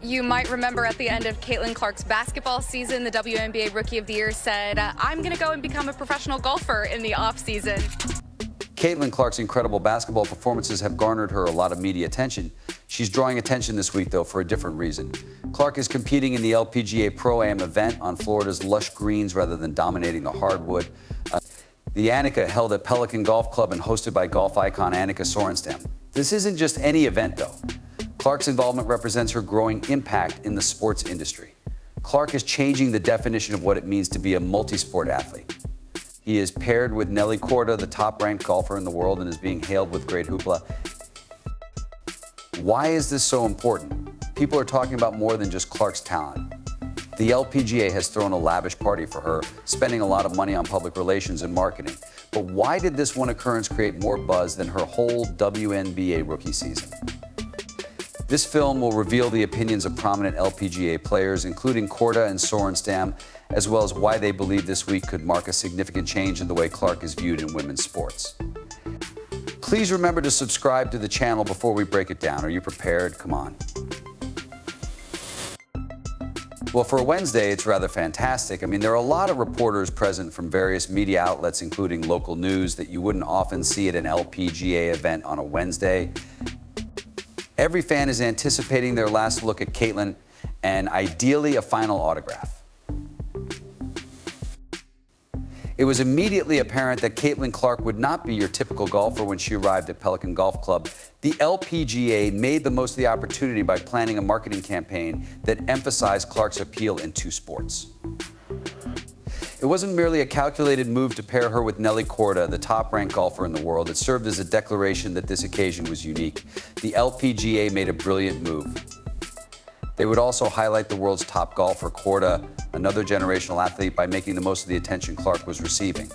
You might remember at the end of Caitlin Clark's basketball season, the WNBA Rookie of the Year said, I'm going to go and become a professional golfer in the off-season. Caitlin Clark's incredible basketball performances have garnered her a lot of media attention. She's drawing attention this week, though, for a different reason. Clark is competing in the LPGA Pro-Am event on Florida's lush greens rather than dominating the hardwood. The Annika, held at Pelican Golf Club and hosted by golf icon Annika Sorenstam. This isn't just any event, though. Clark's involvement represents her growing impact in the sports industry. Clark is changing the definition of what it means to be a multi-sport athlete. He is paired with Nelly Korda, the top-ranked golfer in the world, and is being hailed with great hoopla. Why is this so important? People are talking about more than just Clark's talent. The LPGA has thrown a lavish party for her, spending a lot of money on public relations and marketing. But why did this one occurrence create more buzz than her whole WNBA rookie season? This film will reveal the opinions of prominent LPGA players, including Korda and Sorenstam, as well as why they believe this week could mark a significant change in the way Clark is viewed in women's sports. Please remember to subscribe to the channel before we break it down. Are you prepared? Come on. Well, for a Wednesday, it's rather fantastic. I mean, there are a lot of reporters present from various media outlets, including local news, that you wouldn't often see at an LPGA event on a Wednesday. Every fan is anticipating their last look at Caitlin and ideally a final autograph. It was immediately apparent that Caitlin Clark would not be your typical golfer when she arrived at Pelican Golf Club. The LPGA made the most of the opportunity by planning a marketing campaign that emphasized Clark's appeal in two sports. It wasn't merely a calculated move to pair her with Nelly Korda, the top-ranked golfer in the world. It served as a declaration that this occasion was unique. The LPGA made a brilliant move. They would also highlight the world's top golfer, Korda, another generational athlete, by making the most of the attention Clark was receiving.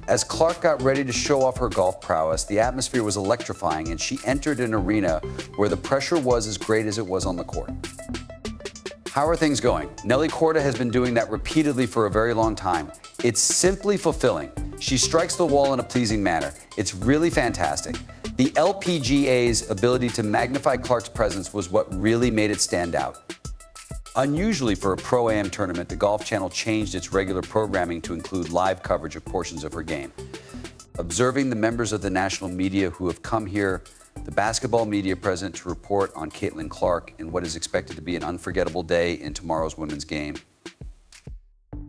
As Clark got ready to show off her golf prowess, the atmosphere was electrifying, and she entered an arena where the pressure was as great as it was on the court. How are things going? Nelly Korda has been doing that repeatedly for a very long time. It's simply fulfilling. She strikes the wall in a pleasing manner. It's really fantastic. The LPGA's ability to magnify Clark's presence was what really made it stand out. Unusually for a Pro-Am tournament, the Golf Channel changed its regular programming to include live coverage of portions of her game. Observing the members of the national media who have come here, the basketball media present to report on Caitlin Clark in what is expected to be an unforgettable day in tomorrow's women's game.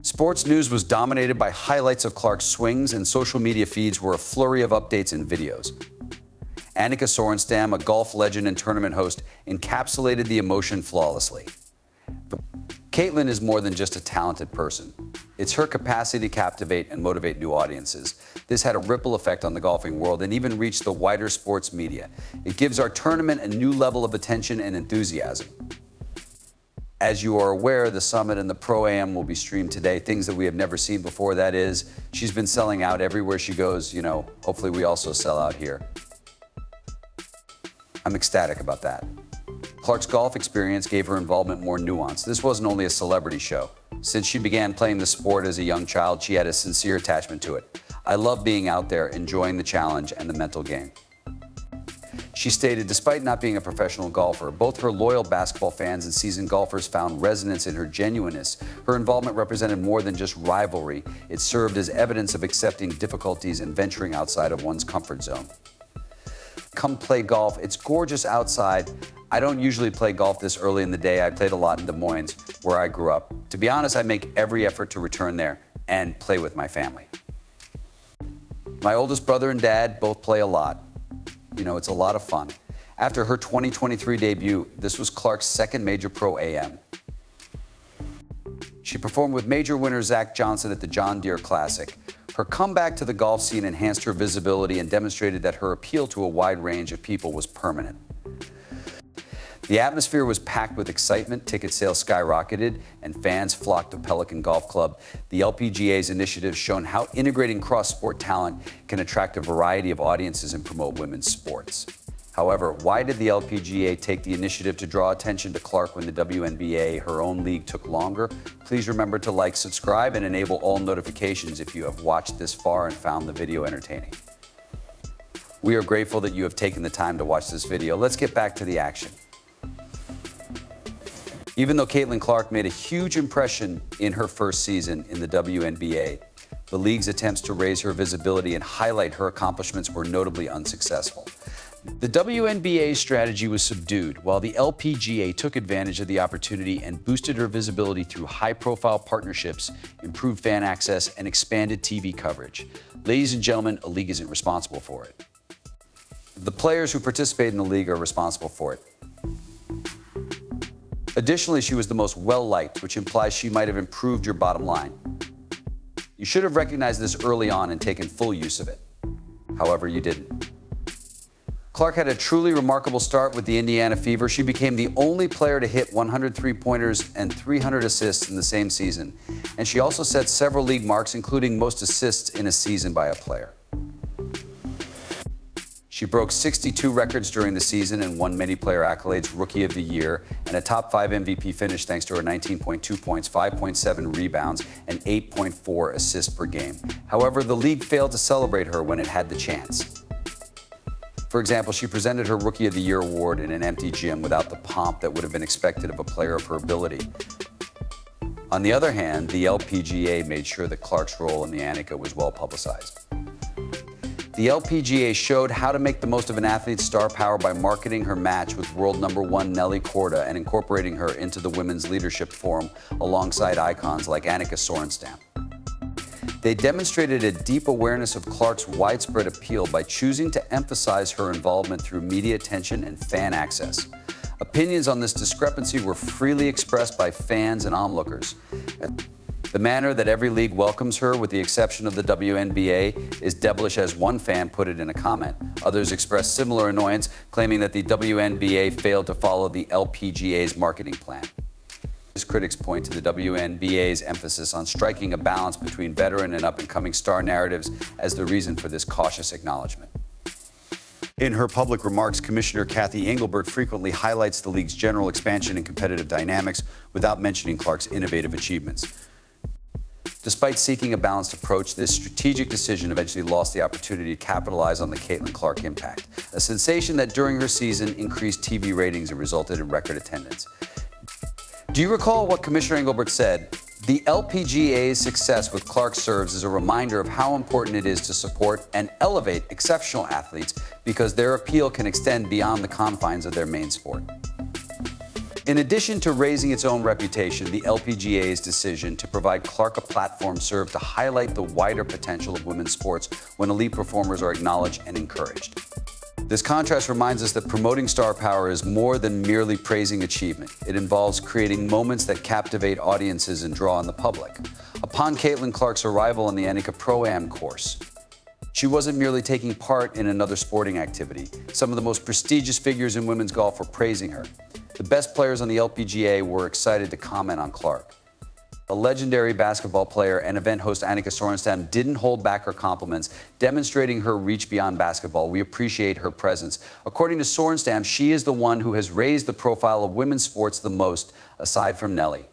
Sports news was dominated by highlights of Clark's swings, and social media feeds were a flurry of updates and videos. Annika Sorenstam, a golf legend and tournament host, encapsulated the emotion flawlessly. But Caitlin is more than just a talented person. It's her capacity to captivate and motivate new audiences. This had a ripple effect on the golfing world and even reached the wider sports media. It gives our tournament a new level of attention and enthusiasm. As you are aware, the Summit and the Pro-Am will be streamed today, things that we have never seen before. That is, she's been selling out everywhere she goes. You know, hopefully we also sell out here. I'm ecstatic about that. Clark's golf experience gave her involvement more nuance. This wasn't only a celebrity show. Since she began playing the sport as a young child, she had a sincere attachment to it. I love being out there, enjoying the challenge and the mental game. She stated, despite not being a professional golfer, both her loyal basketball fans and seasoned golfers found resonance in her genuineness. Her involvement represented more than just rivalry. It served as evidence of accepting difficulties and venturing outside of one's comfort zone. Come play golf. It's gorgeous outside. I don't usually play golf this early in the day. I played a lot in Des Moines, where I grew up. To be honest, I make every effort to return there and play with my family. My oldest brother and dad both play a lot. You know, it's a lot of fun. After her 2023 debut, this was Clark's second major Pro-Am. She performed with major winner Zach Johnson at the John Deere Classic. Her comeback to the golf scene enhanced her visibility and demonstrated that her appeal to a wide range of people was permanent. The atmosphere was packed with excitement, ticket sales skyrocketed, and fans flocked to Pelican Golf Club. The LPGA's initiative shown how integrating cross-sport talent can attract a variety of audiences and promote women's sports. However, why did the LPGA take the initiative to draw attention to Clark when the WNBA, her own league, took longer? Please remember to like, subscribe, and enable all notifications if you have watched this far and found the video entertaining. We are grateful that you have taken the time to watch this video. Let's get back to the action. Even though Caitlin Clark made a huge impression in her first season in the WNBA, the league's attempts to raise her visibility and highlight her accomplishments were notably unsuccessful. The WNBA's strategy was subdued, while the LPGA took advantage of the opportunity and boosted her visibility through high-profile partnerships, improved fan access, and expanded TV coverage. Ladies and gentlemen, a league isn't responsible for it. The players who participate in the league are responsible for it. Additionally, she was the most well-liked, which implies she might have improved your bottom line. You should have recognized this early on and taken full use of it. However, you didn't. Clark had a truly remarkable start with the Indiana Fever. She became the only player to hit 100 three-pointers and 300 assists in the same season. And she also set several league marks, including most assists in a season by a player. She broke 62 records during the season and won many player accolades, Rookie of the Year, and a top 5 MVP finish thanks to her 19.2 points, 5.7 rebounds, and 8.4 assists per game. However, the league failed to celebrate her when it had the chance. For example, she presented her Rookie of the Year award in an empty gym without the pomp that would have been expected of a player of her ability. On the other hand, the LPGA made sure that Clark's role in the Annika was well publicized. The LPGA showed how to make the most of an athlete's star power by marketing her match with world #1 Nelly Korda and incorporating her into the Women's Leadership Forum alongside icons like Annika Sorenstam. They demonstrated a deep awareness of Clark's widespread appeal by choosing to emphasize her involvement through media attention and fan access. Opinions on this discrepancy were freely expressed by fans and onlookers. The manner that every league welcomes her, with the exception of the WNBA, is devilish, as one fan put it in a comment. Others expressed similar annoyance, claiming that the WNBA failed to follow the LPGA's marketing plan. Critics point to the WNBA's emphasis on striking a balance between veteran and up-and-coming star narratives as the reason for this cautious acknowledgement. In her public remarks, Commissioner Kathy Engelbert frequently highlights the league's general expansion and competitive dynamics without mentioning Clark's innovative achievements. Despite seeking a balanced approach, this strategic decision eventually lost the opportunity to capitalize on the Caitlin Clark impact, a sensation that during her season increased TV ratings and resulted in record attendance. Do you recall what Commissioner Engelbert said? The LPGA's success with Clark serves as a reminder of how important it is to support and elevate exceptional athletes, because their appeal can extend beyond the confines of their main sport. In addition to raising its own reputation, the LPGA's decision to provide Clark a platform served to highlight the wider potential of women's sports when elite performers are acknowledged and encouraged. This contrast reminds us that promoting star power is more than merely praising achievement. It involves creating moments that captivate audiences and draw on the public. Upon Caitlin Clark's arrival on the Annika Pro-Am course, she wasn't merely taking part in another sporting activity. Some of the most prestigious figures in women's golf were praising her. The best players on the LPGA were excited to comment on Clark. A legendary basketball player and event host Annika Sorenstam didn't hold back her compliments, demonstrating her reach beyond basketball. We appreciate her presence. According to Sorenstam, she is the one who has raised the profile of women's sports the most, aside from Nelly.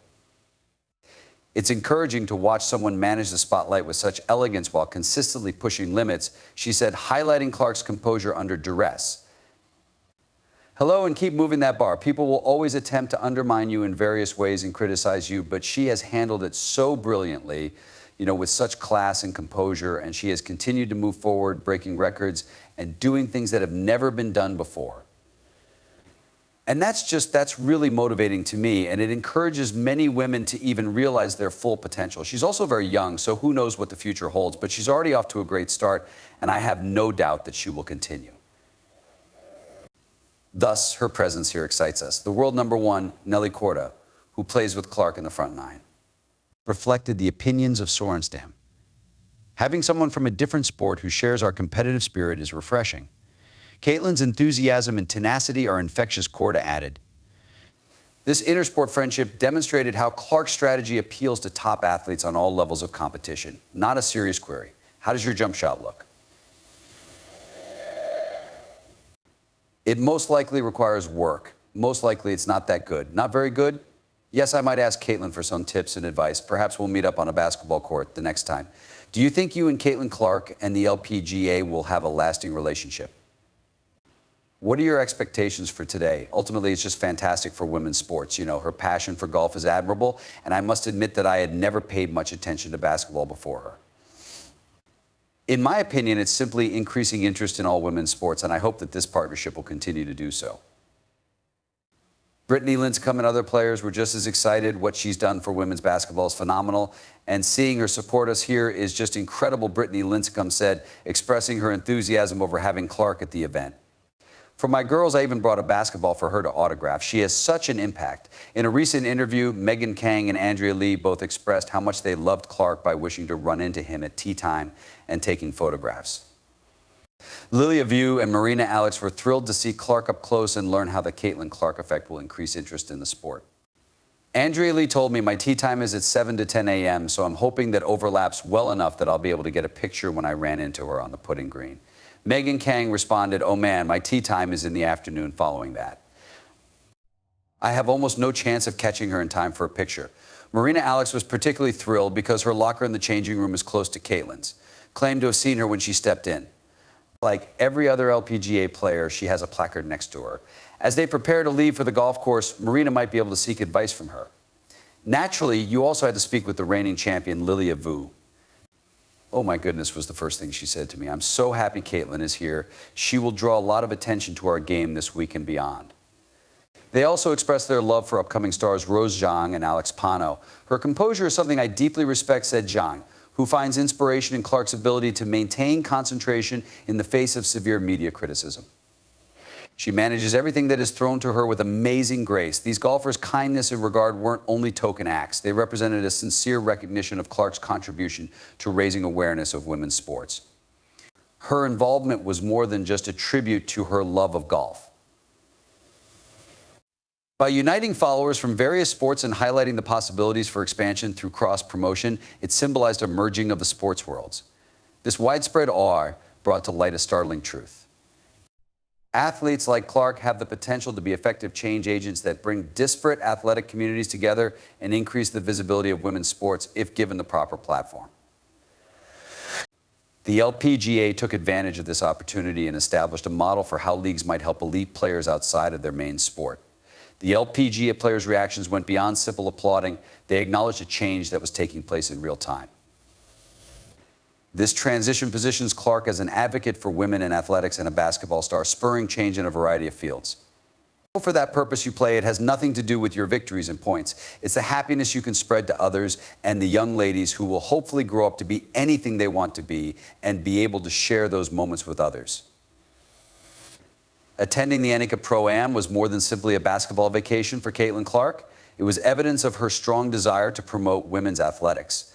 It's encouraging to watch someone manage the spotlight with such elegance while consistently pushing limits, she said, highlighting Clark's composure under duress. Hello, and keep moving that bar. People will always attempt to undermine you in various ways and criticize you, but she has handled it so brilliantly, with such class and composure, and she has continued to move forward, breaking records and doing things that have never been done before. And that's really motivating to me, and it encourages many women to even realize their full potential. She's also very young, so who knows what the future holds, but she's already off to a great start, and I have no doubt that she will continue. Thus, her presence here excites us. The world #1, Nelly Korda, who plays with Clark in the front 9, reflected the opinions of Sorenstam. Having someone from a different sport who shares our competitive spirit is refreshing. Caitlin's enthusiasm and tenacity are infectious, Korda added. This intersport friendship demonstrated how Clark's strategy appeals to top athletes on all levels of competition. Not a serious query. How does your jump shot look? It most likely requires work. Most likely it's not that good. Not very good? Yes, I might ask Caitlin for some tips and advice. Perhaps we'll meet up on a basketball court the next time. Do you think you and Caitlin Clark and the LPGA will have a lasting relationship? What are your expectations for today? Ultimately, it's just fantastic for women's sports. You know, her passion for golf is admirable, and I must admit that I had never paid much attention to basketball before her. In my opinion, it's simply increasing interest in all women's sports, and I hope that this partnership will continue to do so. Brittany Lincecum and other players were just as excited. What she's done for women's basketball is phenomenal, and seeing her support us here is just incredible, Brittany Lincecum said, expressing her enthusiasm over having Clark at the event. For my girls, I even brought a basketball for her to autograph. She has such an impact. In a recent interview, Megan Kang and Andrea Lee both expressed how much they loved Clark by wishing to run into him at tea time and taking photographs. Lilia Vu and Marina Alex were thrilled to see Clark up close and learn how the Caitlin Clark effect will increase interest in the sport. Andrea Lee told me my tea time is at 7 to 10 a.m., so I'm hoping that overlaps well enough that I'll be able to get a picture when I ran into her on the putting green. Megan Kang responded, "Oh man, my tea time is in the afternoon following that." I have almost no chance of catching her in time for a picture. Marina Alex was particularly thrilled because her locker in the changing room is close to Caitlin's. Claimed to have seen her when she stepped in. Like every other LPGA player, she has a placard next to her. As they prepare to leave for the golf course, Marina might be able to seek advice from her. Naturally, you also had to speak with the reigning champion, Lilia Vu. "Oh my goodness," was the first thing she said to me. "I'm so happy Caitlin is here. She will draw a lot of attention to our game this week and beyond." They also expressed their love for upcoming stars Rose Zhang and Alex Pano. "Her composure is something I deeply respect," said Zhang, who finds inspiration in Clark's ability to maintain concentration in the face of severe media criticism. She manages everything that is thrown to her with amazing grace. These golfers' kindness and regard weren't only token acts. They represented a sincere recognition of Clark's contribution to raising awareness of women's sports. Her involvement was more than just a tribute to her love of golf. By uniting followers from various sports and highlighting the possibilities for expansion through cross-promotion, it symbolized a merging of the sports worlds. This widespread awe brought to light a startling truth. Athletes like Clark have the potential to be effective change agents that bring disparate athletic communities together and increase the visibility of women's sports if given the proper platform. The LPGA took advantage of this opportunity and established a model for how leagues might help elite players outside of their main sport. The LPGA players' reactions went beyond simple applauding. They acknowledged a change that was taking place in real time. This transition positions Clark as an advocate for women in athletics and a basketball star, spurring change in a variety of fields. For that purpose you play, it has nothing to do with your victories and points. It's the happiness you can spread to others and the young ladies who will hopefully grow up to be anything they want to be and be able to share those moments with others. Attending the Annika Pro-Am was more than simply a basketball vacation for Caitlin Clark. It was evidence of her strong desire to promote women's athletics.